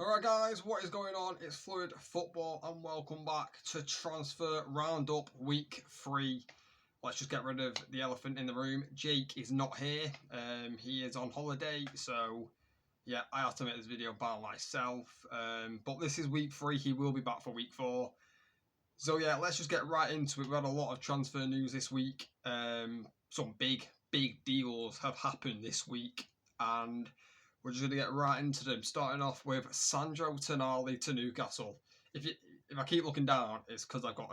Alright guys, what is going on? It's Fluid Football and welcome back to Transfer Roundup Week 3. Let's just get rid of the elephant in the room. Jake is not here. He is on holiday, so yeah, I have to make this video by myself. But this is Week 3. He will be back for Week 4. So yeah, let's just get right into it. We've had a lot of transfer news this week. Some big deals have happened this week, and we're just going to get right into them, starting off with Sandro Tonali to Newcastle. If I keep looking down, it's because I've got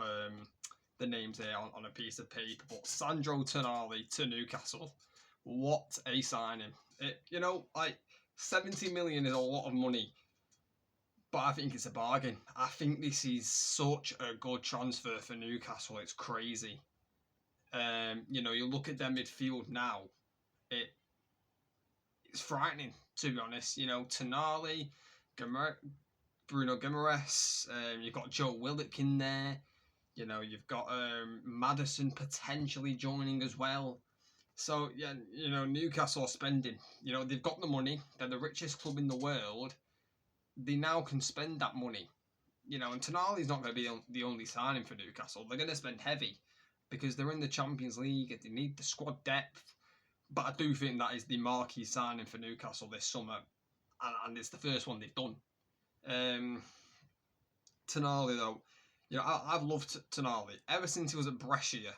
the names here on a piece of paper. But Sandro Tonali to Newcastle, what a signing! Like 70 million is a lot of money, but I think it's a bargain. I think this is such a good transfer for Newcastle. It's crazy. You look at their midfield now, it's frightening, to be honest. Tonali, Bruno Guimaraes, you've got Joe Willock in there. You've got Maddison potentially joining as well. So, yeah, Newcastle are spending. They've got the money. They're the richest club in the world. They now can spend that money. And Tonali's not going to be the only signing for Newcastle. They're going to spend heavy because they're in the Champions League. They need the squad depth. But I do think that is the marquee signing for Newcastle this summer. And it's the first one they've done. Tonali, though, I've loved Tonali ever since he was at Brescia.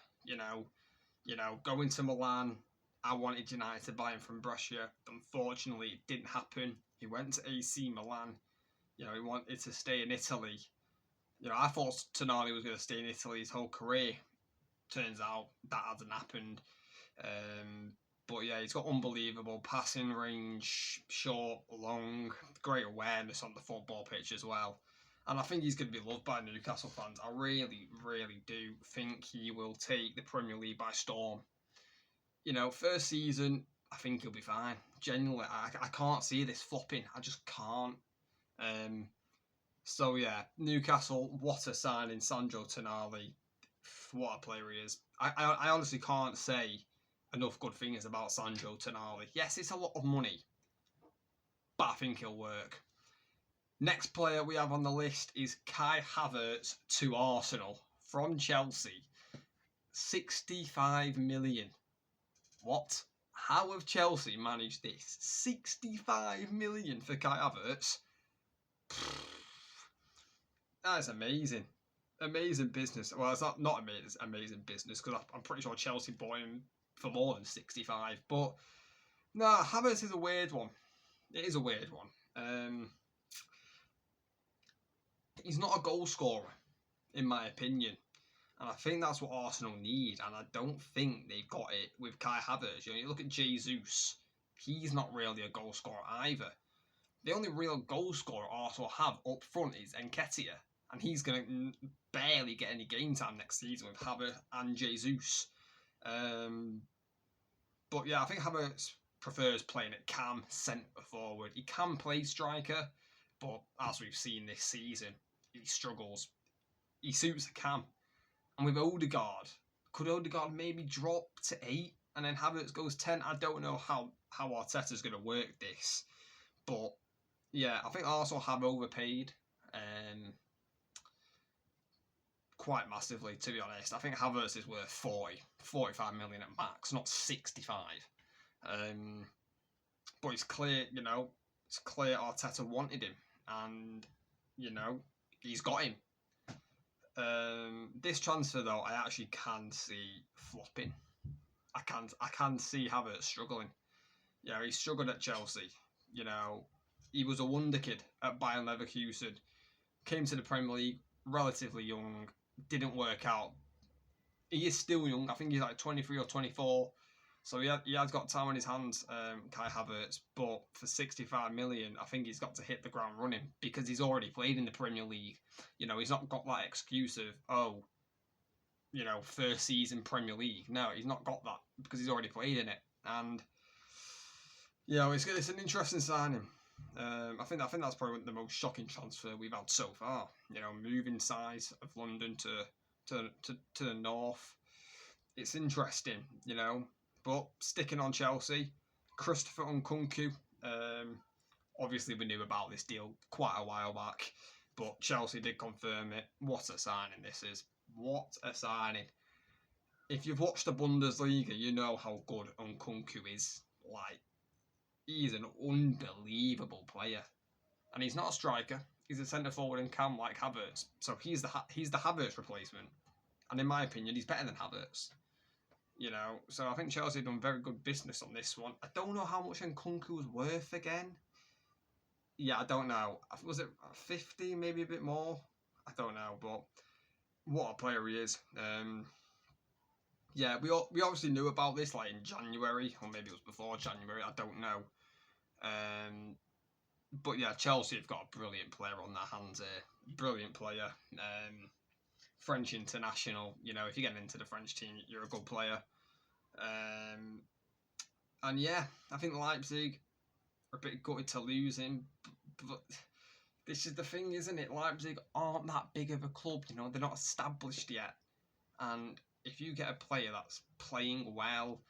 Going to Milan, I wanted United to buy him from Brescia. Unfortunately, it didn't happen. He went to AC Milan. He wanted to stay in Italy. I thought Tonali was going to stay in Italy his whole career. Turns out that hasn't happened. But yeah, he's got unbelievable passing range, short, long, great awareness on the football pitch as well. And I think he's going to be loved by Newcastle fans. I really, really do think he will take the Premier League by storm. First season, I think he'll be fine. Genuinely, I can't see this flopping. I just can't. So yeah, Newcastle, what a signing. Sandro Tonali, what a player he is. I honestly can't say enough good things about Sandro Tonali. Yes, it's a lot of money, but I think he'll work. Next player we have on the list is Kai Havertz to Arsenal from Chelsea. 65 million. What? How have Chelsea managed this? 65 million for Kai Havertz? That's amazing. Amazing business. Well, it's not amazing business because I'm pretty sure Chelsea bought him for more than 65. But no, Havertz is a weird one. It is a weird one. He's not a goal scorer, in my opinion. And I think that's what Arsenal need. And I don't think they've got it with Kai Havertz. You look at Jesus. He's not really a goal scorer either. The only real goal scorer Arsenal have up front is Nketiah. And he's going to barely get any game time next season with Havertz and Jesus. But yeah, I think Havertz prefers playing at cam, centre forward. He can play striker, but as we've seen this season, he struggles. He suits the cam. And with Odegaard, could Odegaard maybe drop to 8 and then Havertz goes 10? I don't know how Arteta's going to work this. But yeah, I think Arsenal have overpaid. Quite massively, to be honest. I think Havertz is worth 45 million at max, not 65. But it's clear, Arteta wanted him, and he's got him. This transfer though, I actually can see flopping. I can see Havertz struggling. Yeah, he struggled at Chelsea. He was a wonder kid at Bayern Leverkusen. Came to the Premier League relatively young. Didn't work out. He is still young. I think he's like 23 or 24. So he has got time on his hands, Kai Havertz. But for 65 million, I think he's got to hit the ground running because he's already played in the Premier League. He's not got that excuse of, first season Premier League. No, he's not got that because he's already played in it. And, it's an interesting signing. I think that's probably the most shocking transfer we've had so far. Moving size of London to the north. It's interesting, But sticking on Chelsea, Christopher Nkunku, Obviously, we knew about this deal quite a while back, but Chelsea did confirm it. What a signing this is. What a signing. If you've watched the Bundesliga, you know how good Nkunku is. Like, he's an unbelievable player. And he's not a striker. He's a centre forward in cam like Havertz. So he's the Havertz replacement. And in my opinion, he's better than Havertz. You know, so I think Chelsea have done very good business on this one. I don't know how much Nkunku's worth again. Yeah, I don't know. Was it 50, maybe a bit more? I don't know, but what a player he is. Yeah, we obviously knew about this like in January, or maybe it was before January. I don't know. But yeah, Chelsea have got a brilliant player on their hands here. Brilliant player. French international. You know, if you get into the French team, you're a good player. And yeah, I think Leipzig are a bit gutted to lose him. But this is the thing, isn't it? Leipzig aren't that big of a club. You know, they're not established yet. And if you get a player that's playing well,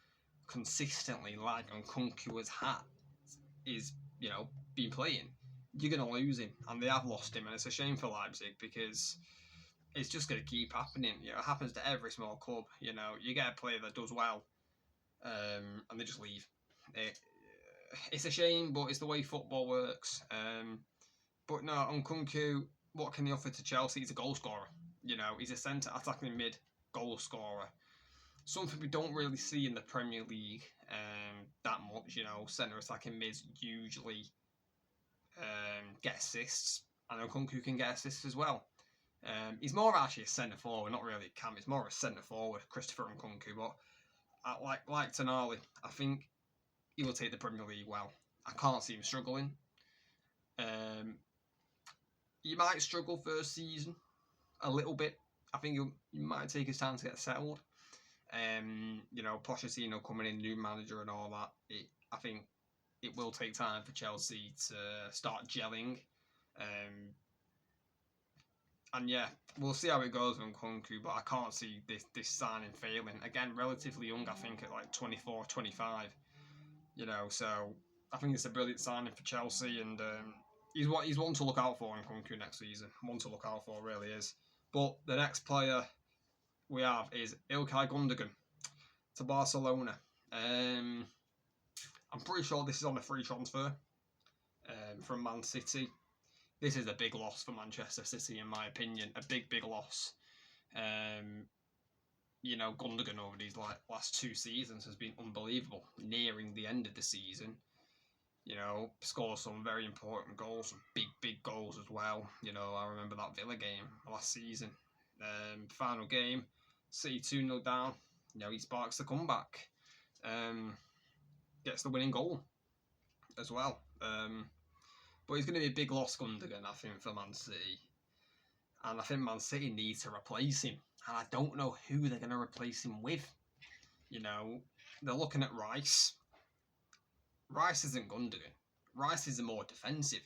consistently, like Nkunku has had, is, you know, been playing, you're going to lose him. And they have lost him. And it's a shame for Leipzig because it's just going to keep happening. You know, it happens to every small club. You know, you get a player that does well, and they just leave. It's a shame, but it's the way football works. But no, Nkunku, what can he offer to Chelsea? He's a goal scorer. You know, he's a centre attacking mid goal scorer. Something we don't really see in the Premier League that much. You know, centre attacking mids usually get assists, and Nkunku can get assists as well. He's more actually a centre forward, not really a cam. It's more a centre forward, Christopher Nkunku. But like Tonali, I think he will take the Premier League well. I can't see him struggling. He might struggle first season a little bit. I think he might take his time to get settled. You know, Pochettino coming in, new manager and all that. I think it will take time for Chelsea to start gelling. And yeah, we'll see how it goes with Nkunku, but I can't see this signing failing. Again, relatively young, I think, at like 24, 25. You know, so I think it's a brilliant signing for Chelsea, and he's one to look out for in Nkunku next season. One to look out for, really is. But the next player we have is Ilkay Gundogan to Barcelona. I'm pretty sure this is on a free transfer from Man City. This is a big loss for Manchester City, in my opinion. A big loss. You know, Gundogan over these last 2 seasons has been unbelievable. Nearing the end of the season, you know, scored some very important goals, some big goals as well. You know, I remember that Villa game last season. Final game, City 2-0 down. You know, he sparks the comeback. Gets the winning goal as well. But he's going to be a big loss, Gundogan, I think, for Man City. And I think Man City needs to replace him. And I don't know who they're going to replace him with. You know, they're looking at Rice. Rice isn't Gundogan. Rice is more defensive.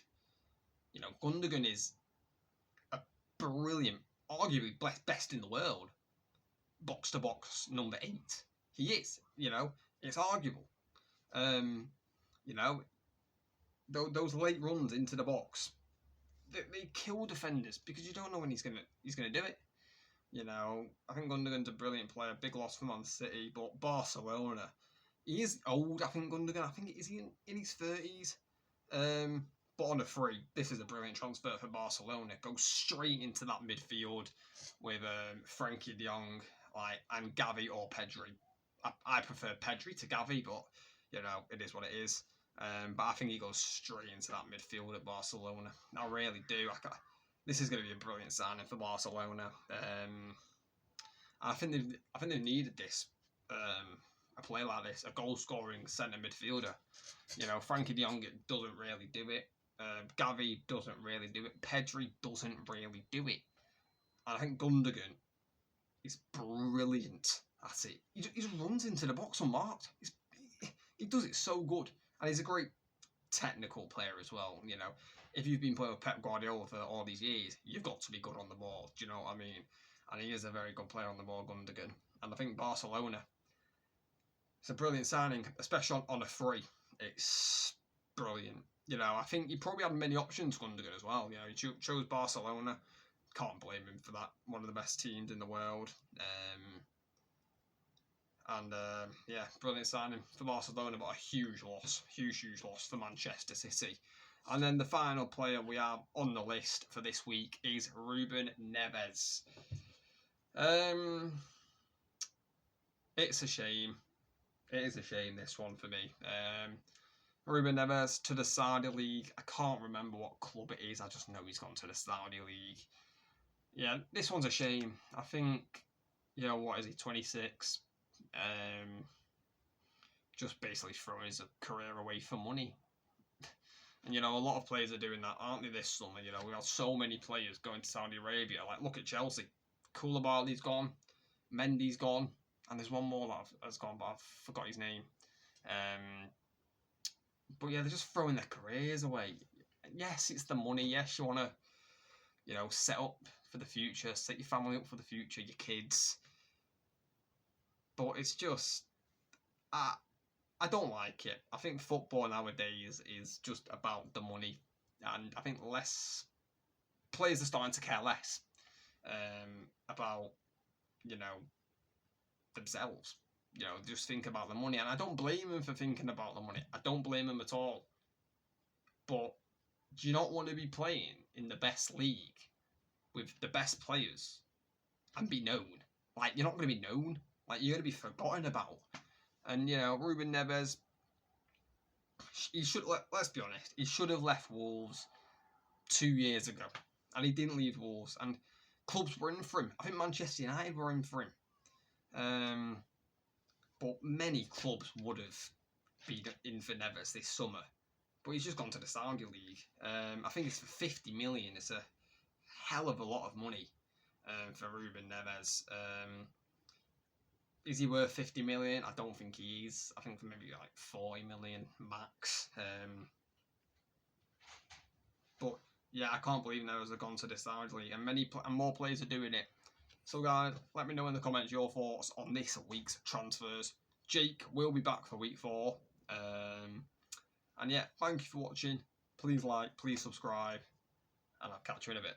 You know, Gundogan is a brilliant, arguably best in the world. Box to box number 8. He is, you know, it's arguable. You know, those late runs into the box, they kill defenders because you don't know when he's gonna do it. You know, I think Gundogan's a brilliant player, big loss for Man City, but Barcelona, he is old. I think Gundogan, I think is he in his 30s. But on a free, this is a brilliant transfer for Barcelona. Goes straight into that midfield with Frankie de Jong, and Gavi or Pedri. I prefer Pedri to Gavi, but you know, it is what it is. But I think he goes straight into that midfield at Barcelona. I really do. This is going to be a brilliant signing for Barcelona. I think they've needed this. A player like this, a goal-scoring centre midfielder. You know, Frankie de Jong doesn't really do it. Gavi doesn't really do it. Pedri doesn't really do it. And I think Gundogan is brilliant at it. He just runs into the box unmarked. He does it so good. And he's a great technical player as well. You know, if you've been playing with Pep Guardiola for all these years, you've got to be good on the ball. Do you know what I mean? And he is a very good player on the ball, Gundogan. And I think Barcelona, it's a brilliant signing, especially on a free. It's brilliant. you know, I think he probably had many options, Gundogan, as well. You know, he chose Barcelona. Can't blame him for that. One of the best teams in the world. Yeah, brilliant signing for Barcelona, but a huge loss for Manchester City. And then the final player we have on the list for this week is Ruben Neves. It's a shame. It is a shame, this one for me. Ruben Neves to the Saudi League. I can't remember what club it is. I just know he's gone to the Saudi League. Yeah, this one's a shame. I think, you know, what is he, 26? Just basically throwing his career away for money. And, you know, a lot of players are doing that, aren't they, this summer? You know, we've had so many players going to Saudi Arabia. Like, look at Chelsea. Koulibaly's gone. Mendy's gone. And there's one more that has gone, but I've forgot his name. But yeah, they're just throwing their careers away. Yes, it's the money. Yes, you want to, you know, set up for the future, set your family up for the future, your kids. But it's just, I don't like it. I think football nowadays is just about the money, and I think players are starting to care less about, you know, themselves. You know, just think about the money, and I don't blame them for thinking about the money. I don't blame them at all. But do you not want to be playing in the best league with the best players and be known? Like, you're not going to be known. Like, you're going to be forgotten about. And, you know, Ruben Neves, let's be honest, he should have left Wolves 2 years ago. And he didn't leave Wolves. And clubs were in for him. I think Manchester United were in for him. But many clubs would have been in for Neves this summer. But he's just gone to the Saudi League. I think it's for 50 million. It's a hell of a lot of money for Ruben Neves. Is he worth 50 million? I don't think he is. I think maybe like 40 million max. But yeah, I can't believe Neves have gone to the Saudi League, and more players are doing it. So guys, let me know in the comments your thoughts on this week's transfers. Jake will be back for week 4. And yeah, thank you for watching. Please like, please subscribe, and I'll catch you in a bit.